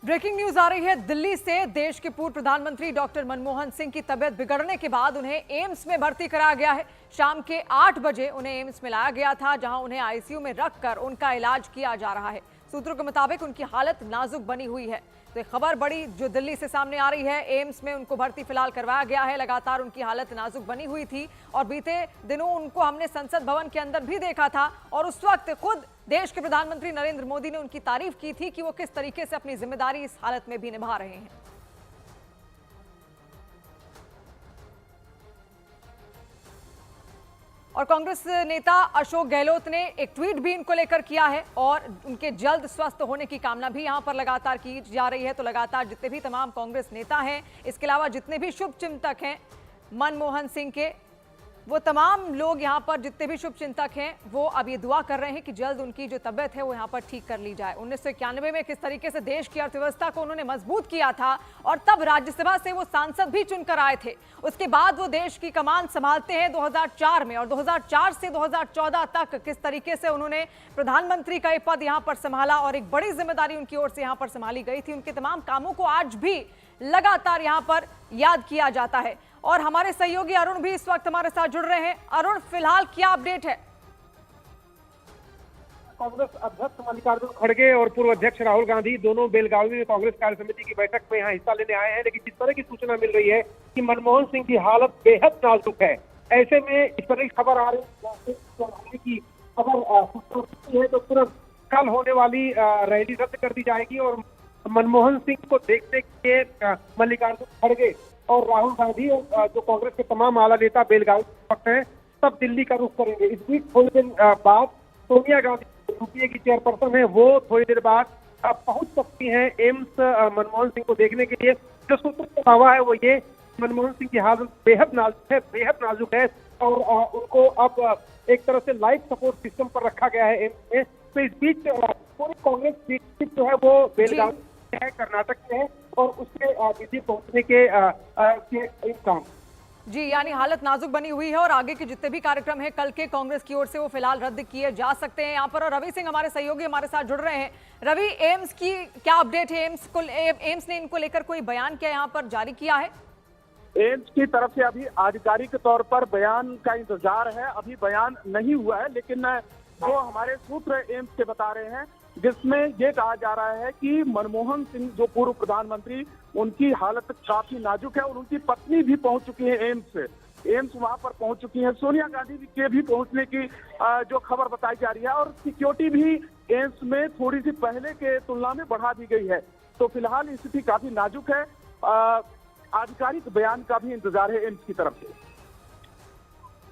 Breaking news आ रही है दिल्ली से। देश के पूर्व प्रधानमंत्री डॉक्टर मनमोहन सिंह की तबियत बिगड़ने के बाद उन्हें एम्स में भर्ती कराया गया है। शाम के 8 बजे उन्हें एम्स में लाया गया था, जहां उन्हें आईसीयू में रखकर उनका इलाज किया जा रहा है। सूत्रों के मुताबिक उनकी हालत नाजुक बनी हुई है। तो एक खबर बड़ी जो दिल्ली से सामने आ रही है, एम्स में उनको भर्ती फिलहाल करवाया गया है। लगातार उनकी हालत नाजुक बनी हुई थी और बीते दिनों उनको हमने संसद भवन के अंदर भी देखा था और उस वक्त खुद देश के प्रधानमंत्री नरेंद्र मोदी ने उनकी तारीफ की थी कि वो किस तरीके से अपनी जिम्मेदारी इस हालत में भी निभा रहे हैं। और कांग्रेस नेता अशोक गहलोत ने एक ट्वीट भी इनको लेकर किया है और उनके जल्द स्वस्थ होने की कामना भी यहां पर लगातार की जा रही है। तो लगातार जितने भी तमाम कांग्रेस नेता हैं, इसके अलावा जितने भी शुभचिंतक हैं मनमोहन सिंह के, वो तमाम लोग यहाँ पर जितने भी शुभचिंतक हैं वो अब ये दुआ कर रहे हैं कि जल्द उनकी जो तबियत है वो यहाँ पर ठीक कर ली जाए। 1991 में किस तरीके से देश की अर्थव्यवस्था को उन्होंने मजबूत किया था और तब राज्यसभा से वो सांसद भी चुनकर आए थे। उसके बाद वो देश की कमान संभालते हैं 2004 में और 2004 से 2014 तक किस तरीके से उन्होंने प्रधानमंत्री का ये पद यहाँ पर संभाला और एक बड़ी जिम्मेदारी उनकी ओर से यहाँ पर संभाली गई थी। उनके तमाम कामों को आज भी लगातार यहाँ पर याद किया जाता है। और हमारे सहयोगी अरुण भी इस वक्त हमारे साथ जुड़ रहे हैं। अरुण, फिलहाल क्या अपडेट है? कांग्रेस अध्यक्ष मल्लिकार्जुन खड़गे और पूर्व अध्यक्ष राहुल गांधी दोनों बेलगावी में कांग्रेस कार्य समिति की बैठक में यहाँ हिस्सा लेने आए हैं, लेकिन जिस तरह की सूचना मिल रही है कि मनमोहन सिंह की हालत बेहद नाजुक है, ऐसे में इस तरह की खबर आ रही की खबर है तो तुरंत कल होने वाली रैली रद्द कर दी जाएगी और मनमोहन सिंह को देखने के लिए मल्लिकार्जुन खड़गे और राहुल गांधी और जो कांग्रेस के तमाम आला नेता बेलगावी वक्त हैं, सब दिल्ली का रुख करेंगे। इस बीच थोड़ी देर बाद सोनिया गांधी यूपीए की चेयरपर्सन है, वो थोड़ी देर बाद पहुंच सकती हैं एम्स मनमोहन सिंह को देखने के लिए। जो सूत्रों का दावा है वो ये मनमोहन सिंह की हालत बेहद नाजुक है और उनको अब एक तरह से लाइफ सपोर्ट सिस्टम पर रखा गया है एम्स में। तो इस बीच पूरी कांग्रेस लीडरशिप जो है वो बेलगावी है, कर्नाटक में है और उसके दिल्ली पहुंचने के काम। जी, यानी हालत नाजुक बनी हुई है और आगे के जितने भी कार्यक्रम हैं कल के कांग्रेस की ओर से वो फिलहाल रद्द किए जा सकते हैं। यहाँ पर और रवि सिंह हमारे सहयोगी हमारे साथ जुड़ रहे हैं। रवि, एम्स की क्या अपडेट है? एम्स ने इनको लेकर कोई बयान क्या यहाँ पर जारी किया है? एम्स की तरफ से अभी आधिकारिक तौर पर बयान का इंतजार है, अभी बयान नहीं हुआ है, लेकिन जो हमारे सूत्र एम्स के बता रहे हैं जिसमें ये कहा जा रहा है कि मनमोहन सिंह जो पूर्व प्रधानमंत्री, उनकी हालत काफी नाजुक है और उनकी पत्नी भी पहुंच चुकी है एम्स वहां पर पहुंच चुकी है। सोनिया गांधी के भी पहुंचने की जो खबर बताई जा रही है और सिक्योरिटी भी एम्स में थोड़ी सी पहले के तुलना में बढ़ा दी गई है। तो फिलहाल स्थिति काफी नाजुक है। आधिकारिक बयान का भी इंतजार है एम्स की तरफ से।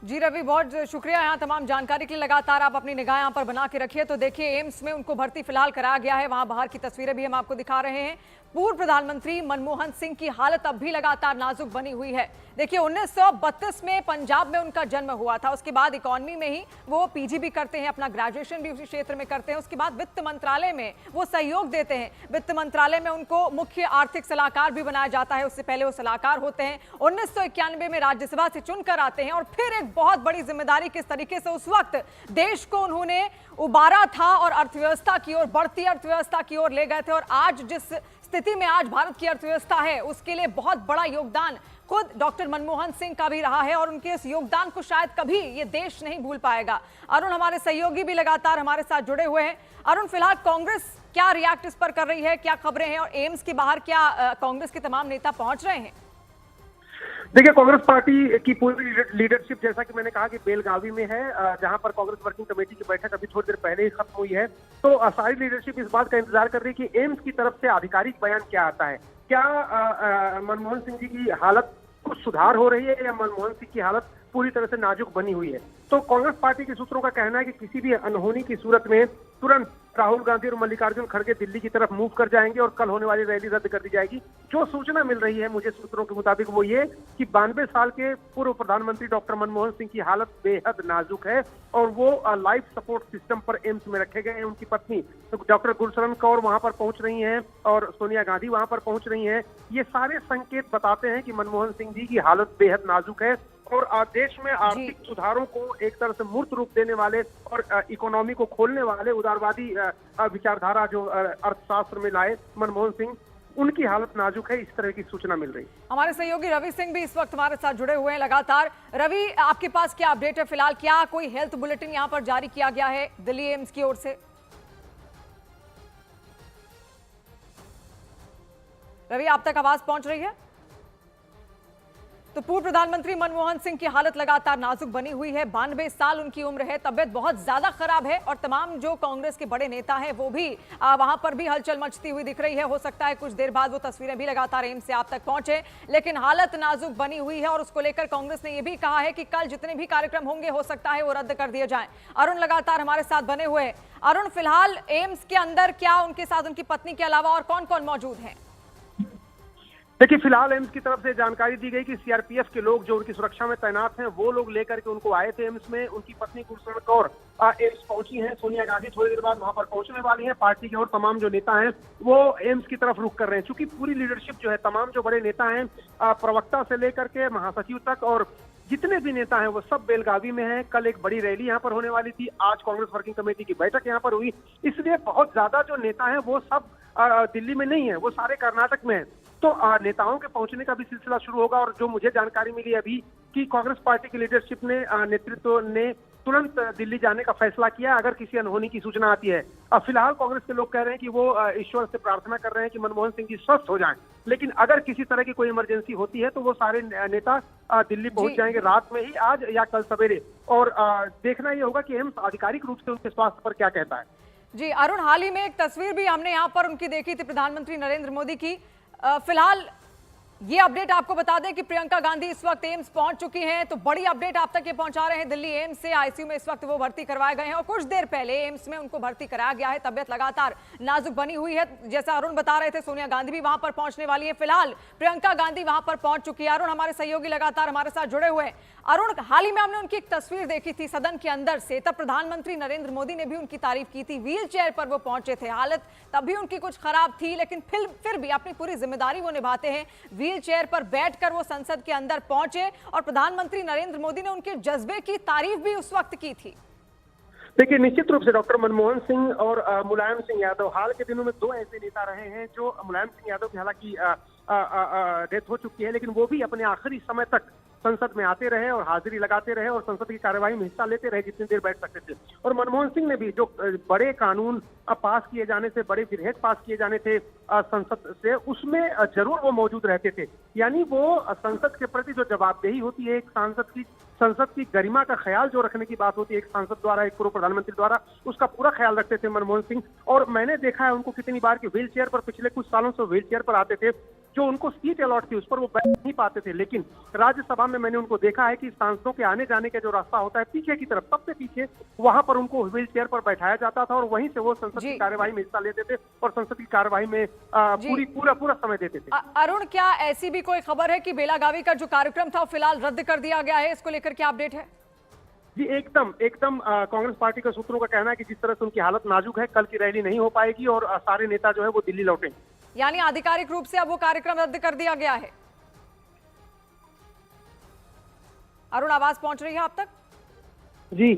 जी रवि, बहुत शुक्रिया यहाँ तमाम जानकारी के लिए। लगातार आप अपनी निगाह यहाँ पर बना के रखिए। तो देखिए, एम्स में उनको भर्ती फिलहाल कराया गया है, वहां बाहर की तस्वीरें भी हम आपको दिखा रहे हैं। पूर्व प्रधानमंत्री मनमोहन सिंह की हालत अब भी लगातार नाजुक बनी हुई है। देखिए, 1932 में पंजाब में उनका जन्म हुआ था। उसके बाद इकोनॉमी में ही वो पीजी भी करते हैं, अपना ग्रेजुएशन भी उसी क्षेत्र में करते हैं। उसके बाद वित्त मंत्रालय में वो सहयोग देते हैं। वित्त मंत्रालय में उनको मुख्य आर्थिक सलाहकार भी बनाया जाता है, उससे पहले वो सलाहकार होते हैं। 1991 में राज्यसभा से चुनकर आते हैं और फिर एक बहुत बड़ी जिम्मेदारी किस तरीके से उस वक्त देश को उन्होंने उबारा था और अर्थव्यवस्था की ओर, बढ़ती अर्थव्यवस्था की ओर ले गए थे। और आज जिस स्थिति में आज भारत की अर्थव्यवस्था है, उसके लिए बहुत बड़ा योगदान खुद डॉक्टर मनमोहन सिंह का भी रहा है और उनके इस योगदान को शायद कभी ये देश नहीं भूल पाएगा। अरुण, हमारे सहयोगी भी लगातार हमारे साथ जुड़े हुए हैं। अरुण, फिलहाल कांग्रेस क्या रिएक्ट इस पर कर रही है, क्या खबरें हैं और एम्स के बाहर क्या कांग्रेस के तमाम नेता पहुंच रहे हैं? देखिए, कांग्रेस पार्टी की पूरी लीडरशिप, जैसा कि मैंने कहा, कि बेलगावी में है, जहां पर कांग्रेस वर्किंग कमेटी की बैठक अभी थोड़ी देर पहले ही खत्म हुई है। तो सारी लीडरशिप इस बात का इंतजार कर रही है कि एम्स की तरफ से आधिकारिक बयान क्या आता है। क्या मनमोहन सिंह जी की हालत कुछ सुधार हो रही है या मनमोहन सिंह की हालत पूरी तरह से नाजुक बनी हुई है? तो कांग्रेस पार्टी के सूत्रों का कहना है कि किसी भी अनहोनी की सूरत में तुरंत राहुल गांधी और मल्लिकार्जुन खड़गे दिल्ली की तरफ मूव कर जाएंगे और कल होने वाली रैली रद्द कर दी जाएगी। जो सूचना मिल रही है मुझे सूत्रों के मुताबिक वो ये कि 92 साल के पूर्व प्रधानमंत्री डॉक्टर मनमोहन सिंह की हालत बेहद नाजुक है और वो लाइफ सपोर्ट सिस्टम पर एम्स में रखे गए हैं। उनकी पत्नी डॉक्टर गुलशरण कौर वहां पर पहुंच रही हैं और सोनिया गांधी वहां पर पहुंच रही हैं। ये सारे संकेत बताते हैं कि मनमोहन सिंह जी की हालत बेहद नाजुक है और देश में आर्थिक सुधारों को एक तरह से मूर्त रूप देने वाले और इकोनॉमी को खोलने वाले उदारवादी विचारधारा जो अर्थशास्त्र में लाए मनमोहन सिंह, उनकी हालत नाजुक है, इस तरह की सूचना मिल रही है। हमारे सहयोगी रवि सिंह भी इस वक्त हमारे साथ जुड़े हुए हैं लगातार। रवि, आपके पास क्या अपडेट है फिलहाल? क्या कोई हेल्थ बुलेटिन यहाँ पर जारी किया गया है दिल्ली एम्स की ओर से? रवि, आप तक आवाज पहुंच रही है? तो पूर्व प्रधानमंत्री मनमोहन सिंह की हालत लगातार नाजुक बनी हुई है। 92 साल उनकी उम्र है, तबियत बहुत ज्यादा खराब है और तमाम जो कांग्रेस के बड़े नेता हैं वो भी वहां पर भी हलचल मचती हुई दिख रही है। हो सकता है कुछ देर बाद वो तस्वीरें भी लगातार एम्स से आप तक पहुंचे, लेकिन हालत नाजुक बनी हुई है और उसको लेकर कांग्रेस ने यह भी कहा है कि कल जितने भी कार्यक्रम होंगे हो सकता है वो रद्द कर दिए जाएं। अरुण लगातार हमारे साथ बने हुए हैं। अरुण, फिलहाल एम्स के अंदर क्या उनके साथ उनकी पत्नी के अलावा और कौन कौन मौजूद हैं? देखिए, फिलहाल एम्स की तरफ से जानकारी दी गई कि सीआरपीएफ के लोग जो उनकी सुरक्षा में तैनात हैं वो लोग लेकर के उनको आए थे एम्स में। उनकी पत्नी गुरशरण कौर एम्स पहुंची हैं। सोनिया गांधी थोड़ी देर बाद वहां पर पहुंचने वाली हैं। पार्टी के और तमाम जो नेता हैं वो एम्स की तरफ रुख कर रहे हैं। चूंकि पूरी लीडरशिप जो है, तमाम जो बड़े नेता हैं, प्रवक्ता से लेकर के महासचिव तक और जितने भी नेता हैं वो सब बेलगावी में हैं। कल एक बड़ी रैली यहाँ पर होने वाली थी, आज कांग्रेस वर्किंग कमेटी की बैठक यहाँ पर हुई, इसलिए बहुत ज्यादा जो नेता हैं वो सब दिल्ली में नहीं है, वो सारे कर्नाटक में हैं। तो नेताओं के पहुंचने का भी सिलसिला शुरू होगा। और जो मुझे जानकारी मिली अभी कि कांग्रेस पार्टी की लीडरशिप ने नेतृत्व ने तुरंत दिल्ली जाने का फैसला किया अगर किसी अनहोनी की सूचना आती है। फिलहाल कांग्रेस के लोग कह रहे हैं कि वो ईश्वर से प्रार्थना कर रहे हैं कि मनमोहन सिंह जी स्वस्थ हो जाएं, लेकिन अगर किसी तरह की कोई इमरजेंसी होती है तो वो सारे नेता दिल्ली पहुंच जाएंगे रात में ही, आज या कल सवेरे। और देखना ये होगा कि एम्स आधिकारिक रूप से उनके स्वास्थ्य पर क्या कहता है। जी अरुण, हाल ही में एक तस्वीर भी हमने यहाँ पर उनकी देखी थी, प्रधानमंत्री नरेंद्र मोदी की। फिलहाल ये अपडेट आपको बता दें कि प्रियंका गांधी इस वक्त एम्स पहुंच चुकी हैं, तो बड़ी अपडेट आप तक ये पहुंचा रहे हैं दिल्ली एम्स से। आईसीयू में इस वक्त वो भर्ती करवाए गए हैं और कुछ देर पहले एम्स में उनको भर्ती कराया गया है। तबियत लगातार नाजुक बनी हुई है, जैसा अरुण बता रहे थे। सोनिया गांधी भी वहां पर पहुंचने वाली है। फिलहाल प्रियंका गांधी वहां पर पहुंच चुकी है। अरुण, हमारे सहयोगी लगातार हमारे साथ जुड़े हुए हैं। अरुण, हाल ही में हमने उनकी एक तस्वीर देखी थी सदन के अंदर से, तब प्रधानमंत्री नरेंद्र मोदी ने भी उनकी तारीफ की थी। व्हील चेयर पर वो पहुंचे थे, हालत तब भी उनकी कुछ खराब थी, लेकिन फिर भी अपनी पूरी जिम्मेदारी वो निभाते हैं। व्हील चेयर पर बैठकर वो संसद के अंदर पहुंचे और प्रधानमंत्री नरेंद्र मोदी ने उनके जज्बे की तारीफ भी उस वक्त की थी। देखिए, निश्चित रूप से डॉक्टर मनमोहन सिंह और मुलायम सिंह यादव हाल के दिनों में दो ऐसे नेता रहे हैं जो, मुलायम सिंह यादव की हालांकि डेथ हो चुकी है, लेकिन वो भी अपने आखिरी समय तक संसद में आते रहे और हाजिरी लगाते रहे और संसद की कार्यवाही में हिस्सा लेते रहे जितनी देर बैठ सकते थे। और मनमोहन सिंह ने भी जो बड़े कानून पास किए जाने से, बड़े विधेयक पास किए जाने थे संसद से, उसमें जरूर वो मौजूद रहते थे। यानी वो संसद के प्रति जो जवाबदेही होती है, एक संसद की गरिमा का ख्याल जो रखने की बात होती है एक सांसद द्वारा, एक पूर्व प्रधानमंत्री द्वारा, उसका पूरा ख्याल रखते थे मनमोहन सिंह। और मैंने देखा है उनको कितनी बार कि व्हील चेयर पर, पिछले कुछ सालों से व्हील चेयर पर आते थे, जो उनको सीट अलॉट थी उस पर वो बैठ नहीं पाते थे, लेकिन राज्यसभा में मैंने उनको देखा है कि सांसदों के आने जाने का जो रास्ता होता है पीछे की तरफ, सबसे पीछे, वहां पर उनको व्हील चेयर पर बैठाया जाता था और वहीं से वो संसद की कार्यवाही में हिस्सा लेते थे और संसद की कार्यवाही में पूरा समय देते थे। अरुण, क्या ऐसी भी कोई खबर है कि बेलागावी का जो कार्यक्रम था फिलहाल रद्द कर दिया गया है? इसको लेकर क्या अपडेट है? जी एकदम कांग्रेस पार्टी के सूत्रों का कहना है कि जिस तरह से उनकी हालत नाजुक है, कल की रैली नहीं हो पाएगी और सारे नेता जो है वो दिल्ली लौटेंगे। यानी आधिकारिक रूप से अब वो कार्यक्रम रद्द कर दिया गया है। अरुण, आवाज पहुंच रही है आप तक? जी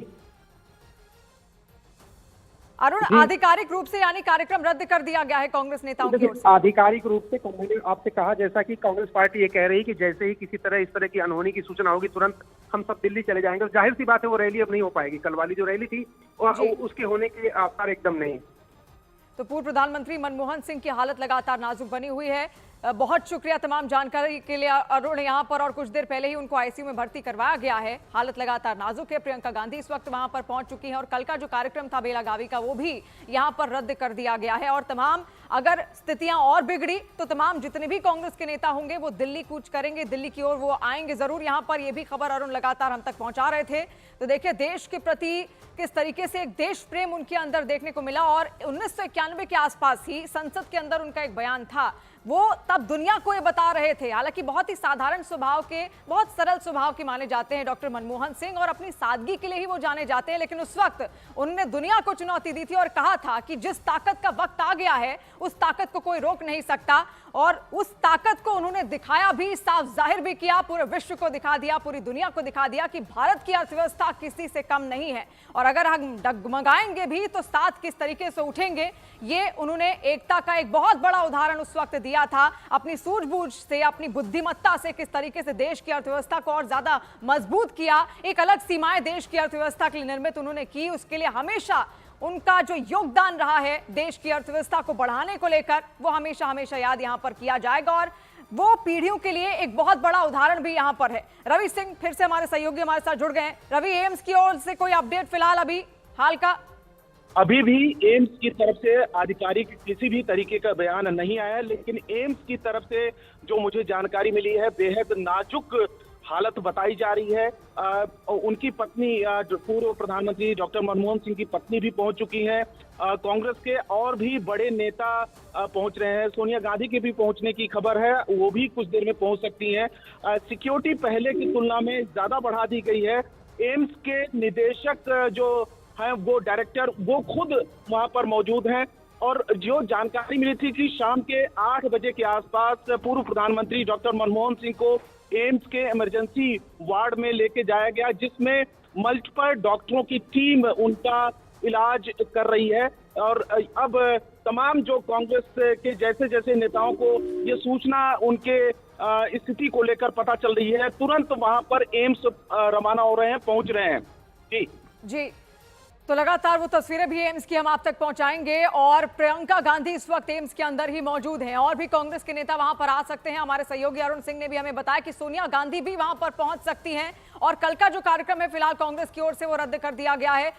अरुण, आधिकारिक रूप से यानी कार्यक्रम रद्द कर दिया गया है कांग्रेस नेताओं की ओर से? आधिकारिक रूप से मैंने आपसे कहा, जैसा कि कांग्रेस पार्टी ये कह रही है कि जैसे ही किसी तरह इस तरह की अनहोनी की सूचना होगी तुरंत हम सब दिल्ली चले जाएंगे। जाहिर सी बात है वो रैली अब नहीं हो पाएगी। कल वाली जो रैली थी उसके होने के आसार एकदम नहीं। तो पूर्व प्रधानमंत्री मनमोहन सिंह की हालत लगातार नाजुक बनी हुई है। बहुत शुक्रिया तमाम जानकारी के लिए अरुण यहाँ पर। और कुछ देर पहले ही उनको आईसीयू में भर्ती करवाया गया है। हालत लगातार नाजुक है। प्रियंका गांधी इस वक्त वहां पर पहुंच चुकी हैं और कल का जो कार्यक्रम था बेलागावी का वो भी यहाँ पर रद्द कर दिया गया है। और तमाम अगर स्थितियां और बिगड़ी तो तमाम जितने भी कांग्रेस के नेता होंगे वो दिल्ली कूच करेंगे, दिल्ली की ओर वो आएंगे जरूर। यहाँ पर ये भी खबर अरुण लगातार हम तक पहुंचा रहे थे। तो देखिए देश के प्रति किस तरीके से एक देश प्रेम उनके अंदर देखने को मिला। और 1991 के आसपास ही संसद के अंदर उनका एक बयान था, वो तब दुनिया को ये बता रहे थे। हालांकि बहुत ही साधारण स्वभाव के, बहुत सरल स्वभाव के माने जाते हैं डॉक्टर मनमोहन सिंह और अपनी सादगी के लिए ही वो जाने जाते हैं, लेकिन उस वक्त उन्होंने दुनिया को चुनौती दी थी और कहा था कि जिस ताकत का वक्त आ गया है उस ताकत को कोई रोक नहीं सकता। और उस ताकत को उन्होंने दिखाया भी, साफ जाहिर भी किया, पूरे विश्व को दिखा दिया, पूरी दुनिया को दिखा दिया कि भारत की अर्थव्यवस्था किसी से कम नहीं है और अगर हम डगमगाएंगे भी तो साथ किस तरीके से उठेंगे, ये उन्होंने एकता का एक बहुत बड़ा उदाहरण उस वक्त दिया था। अपनी सूझबूझ से, अपनी बुद्धिमत्ता से किस तरीके से देश की अर्थव्यवस्था को और ज्यादा मजबूत किया, एक अलग सीमाएं देश की अर्थव्यवस्था के लिए निर्मित उन्होंने की। उसके लिए हमेशा उनका जो योगदान रहा है देश की अर्थव्यवस्था को बढ़ाने को लेकर, वो हमेशा हमेशा याद यहां पर किया जाएगा और वो पीढ़ियों के लिए एक बहुत बड़ा उदाहरण भी यहां पर है। रवि सिंह फिर से हमारे सहयोगी हमारे साथ जुड़ गए हैं। रवि, एम्स की ओर से कोई अपडेट फिलहाल अभी हाल का? अभी भी एम्स की तरफ से आधिकारिक किसी भी तरीके का बयान नहीं आया, लेकिन एम्स की तरफ से जो मुझे जानकारी मिली है बेहद नाजुक हालत बताई जा रही है। उनकी पत्नी, जो पूर्व प्रधानमंत्री डॉक्टर मनमोहन सिंह की पत्नी भी पहुंच चुकी है। कांग्रेस के और भी बड़े नेता पहुंच रहे हैं। सोनिया गांधी के भी पहुंचने की खबर है, वो भी कुछ देर में पहुंच सकती हैं। सिक्योरिटी पहले की तुलना में ज्यादा बढ़ा दी गई है। एम्स के निदेशक जो हैं, वो डायरेक्टर, वो खुद वहां पर मौजूद हैं और जो जानकारी मिली थी कि शाम के 8 बजे के आसपास पूर्व प्रधानमंत्री डॉक्टर मनमोहन सिंह को एम्स के इमरजेंसी वार्ड में लेके जाया गया, जिसमें मल्टीपल डॉक्टरों की टीम उनका इलाज कर रही है। और अब तमाम जो कांग्रेस के जैसे जैसे नेताओं को ये सूचना उनके स्थिति को लेकर पता चल रही है, तुरंत वहां पर एम्स रवाना हो रहे हैं, पहुंच रहे हैं। जी, तो लगातार वो तस्वीरें भी एम्स की हम आप तक पहुंचाएंगे और प्रियंका गांधी इस वक्त एम्स के अंदर ही मौजूद हैं और भी कांग्रेस के नेता वहां पर आ सकते हैं। हमारे सहयोगी अरुण सिंह ने भी हमें बताया कि सोनिया गांधी भी वहां पर पहुंच सकती हैं और कल का जो कार्यक्रम है फिलहाल कांग्रेस की ओर से वो रद्द कर दिया गया है।